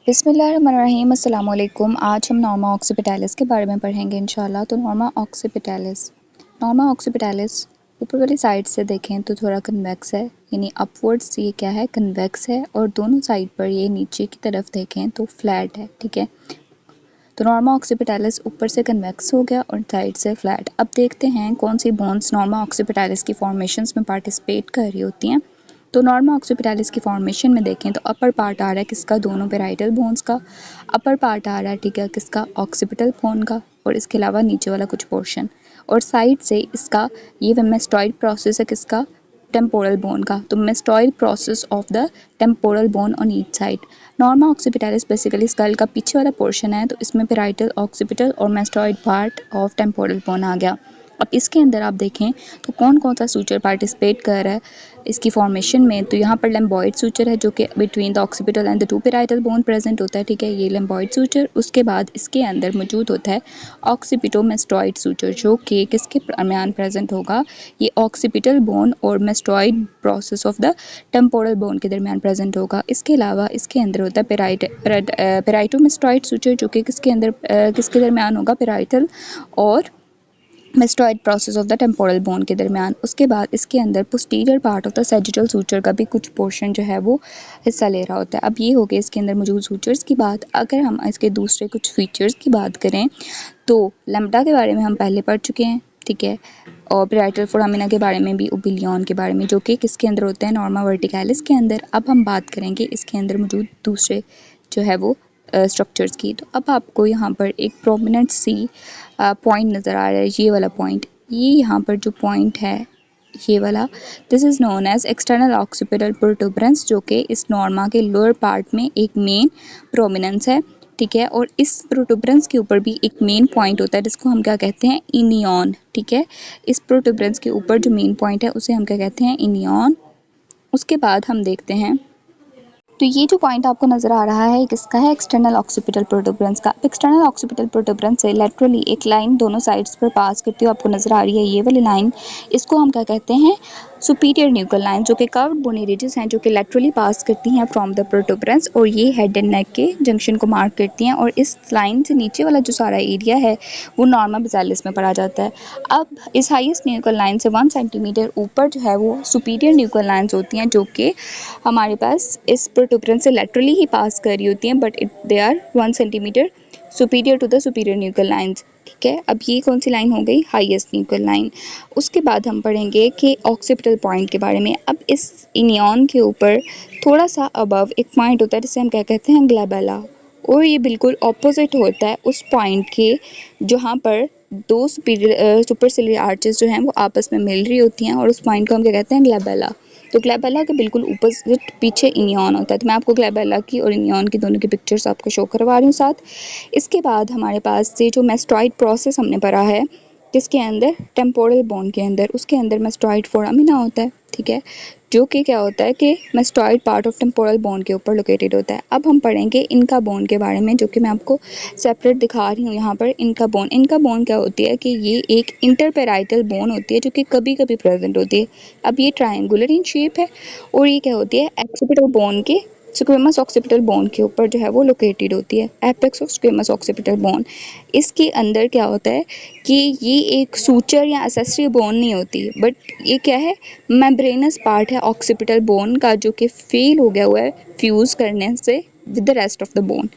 बिस्मिल्लाहिर्रहमानिर्रहीम अस्सलाम वालेकुम। आज हम नॉर्मा ऑक्सीपिटैलिस के बारे में पढ़ेंगे इंशाल्लाह। तो नॉर्मा ऑक्सीपिटैलिस ऊपर वाली साइड से देखें तो थोड़ा कन्वेक्स है, यानी अपवर्ड्स ये क्या है, कन्वेक्स है, और दोनों साइड पर ये नीचे की तरफ देखें तो फ्लैट है। ठीक है, तो नॉर्मा ऑक्सीपिटैलिस ऊपर से कन्वेक्स हो गया और साइड से फ्लैट। अब देखते हैं कौन सी बोन्स नॉर्मा ऑक्सीपिटैलिस की फॉर्मेशंस में पार्टिसिपेट कर रही होती हैं। तो नॉर्मा ऑक्सीपिटैलिस की फॉर्मेशन में देखें तो अपर पार्ट आ रहा है किसका, दोनों पैराइटल बोन्स का अपर पार्ट आ रहा है, ठीक है, किसका, ऑक्सीपिटल बोन का, और इसके अलावा नीचे वाला कुछ पोर्शन, और साइड से इसका ये मेस्टॉइड प्रोसेस है किसका, टेम्पोरल बोन का। तो mastoid process of the temporal bone on each side. Norma occipitalis basically skull का पीछे वाला पोर्शन है, तो इसमें पैराइटल, ऑक्सीपिटल और mastoid part of temporal bone आ गया। अब इसके अंदर आप देखें तो कौन कौन सा सूचर पार्टिसिपेट कर रहा है इसकी फॉर्मेशन में। तो यहाँ पर लेम्बॉइड सूचर है जो कि between the occipital and the two parietal bone present होता है। ठीक है, ये लेम्बॉइड सूचर। उसके बाद इसके अंदर मौजूद होता है ऑक्सीपिटोमेस्टॉइड सूचर जो कि किसके दरमियान प्रेजेंट होगा, ये ऑक्सीपिटल बोन और mastoid process of the temporal bone के दरमियान प्रेजेंट होगा। इसके अलावा इसके अंदर होता है पैराइटोमेस्टॉइड सूचर जो कि किसके अंदर किसके दरमियान होगा, पैराइटल और mastoid process of the temporal bone के दरमियान। उसके बाद इसके अंदर posterior part of the sagittal suture का भी कुछ पोर्शन जो है वो हिस्सा ले रहा होता है। अब ये हो गया इसके अंदर मौजूद सूचर्स की बात। अगर हम इसके दूसरे कुछ फीचर्स की बात करें तो लैम्ब्डा के बारे में हम पहले पढ़ चुके हैं, ठीक है, और पैराइटल फोरामिना के बारे में भी, ओबिलियन के बारे में, जो कि किसके अंदर होते हैं, नॉर्मा वर्टिकैलिस के अंदर। अब हम बात करेंगे इसके अंदर मौजूद दूसरे जो है वो स्ट्रक्चर्स की। तो अब आपको यहाँ पर एक प्रोमिनेंट सी पॉइंट नज़र आ रहा है, ये वाला पॉइंट, ये यहाँ पर जो पॉइंट है ये वाला, this is known as external occipital protuberance, जो कि इस नॉर्मा के लोअर पार्ट में एक मेन प्रोमिनेंस है। ठीक है, और इस प्रोटूबरेंस के ऊपर भी एक मेन पॉइंट होता है जिसको हम क्या कहते हैं, इनियन। ठीक है, इस प्रोटूबरेंस के ऊपर जो मेन पॉइंट है उसे हम क्या कहते हैं, इनियन। उसके बाद हम देखते हैं तो ये जो पॉइंट आपको नज़र आ रहा है किसका है, एक्सटर्नल ऑक्सीपिटल प्रोटूबरेंस का। एक्सटर्नल ऑक्सीपिटल प्रोटूबरेंस से लेटरली एक लाइन दोनों साइड्स पर पास करती हुई आपको नज़र आ रही है, ये वाली लाइन, इसको हम क्या कहते हैं, सुपीरियर न्यूक्लियर लाइन, जो कि कर्व्ड बोनी रिजेस हैं जो कि लेटरली पास करती हैं फ्रॉम द प्रोटूबरेंस, और ये हेड एंड नेक के जंक्शन को मार्क करती हैं। और इस लाइन से नीचे वाला जो सारा एरिया है वो नॉर्मा बेसिलिस में पढ़ा जाता है। अब इस हाईएस्ट न्यूक्लियर लाइन से 1 सेंटीमीटर ऊपर जो है वो सुपीरियर न्यूक्लियर लाइन्स होती हैं, जो कि हमारे पास इस प्रोटूबरेंस से लेटरली ही पास कर रही होती हैं, but they are 1 centimetre superior to the superior nuclear lines. ठीक है, अब ये कौन सी लाइन हो गई, हाईएस्ट न्यूक्लियर लाइन। उसके बाद हम पढ़ेंगे कि ऑक्सीपिटल पॉइंट के बारे में। अब इस इनियन के ऊपर थोड़ा सा अबव एक पॉइंट होता है जिसे हम क्या कहते हैं, ग्लैबेला, और ये बिल्कुल ऑपोजिट होता है उस पॉइंट के जहाँ पर दो सुपरसिलियरी आर्चेस जो हैं वो आपस में मिल रही होती हैं, और उस पॉइंट को हम क्या कहते हैं, ग्लैबेला। तो ग्लैबेला के बिल्कुल अपोजिट पीछे इनियन होता है। तो मैं आपको ग्लैबेला की और इनियन की दोनों की पिक्चर्स आपको शो करवा रही हूँ साथ। इसके बाद हमारे पास ये जो मेस्टॉइड प्रोसेस हमने पढ़ा है किसके अंदर, टेम्पोरल बोन के अंदर, उसके अंदर मेस्टॉइड फोरामिना होता है। ठीक है, जो कि क्या होता है कि mastoid part of temporal bone के ऊपर लोकेटेड होता है। अब हम पढ़ेंगे इनका बोन के बारे में, जो कि मैं आपको सेपरेट दिखा रही हूँ यहाँ पर। इनका बोन क्या होती है कि ये एक इंटरपेराइटल बोन होती है जो कि कभी कभी प्रेजेंट होती है। अब ये ट्रायंगुलर इन शेप है, और ये क्या होती है, एक्सिपिटल बोन के स्क्वेमस ऑक्सीपिटल बोन के ऊपर जो है वो लोकेटेड होती है, apex of squamous occipital bone. इसके अंदर क्या होता है कि ये एक सूचर या एसेसरी बोन नहीं होती, बट ये क्या है, मेम्ब्रेनस पार्ट है ऑक्सीपिटल बोन का, जो कि फेल हो गया हुआ है फ्यूज़ करने से with the rest of the bone.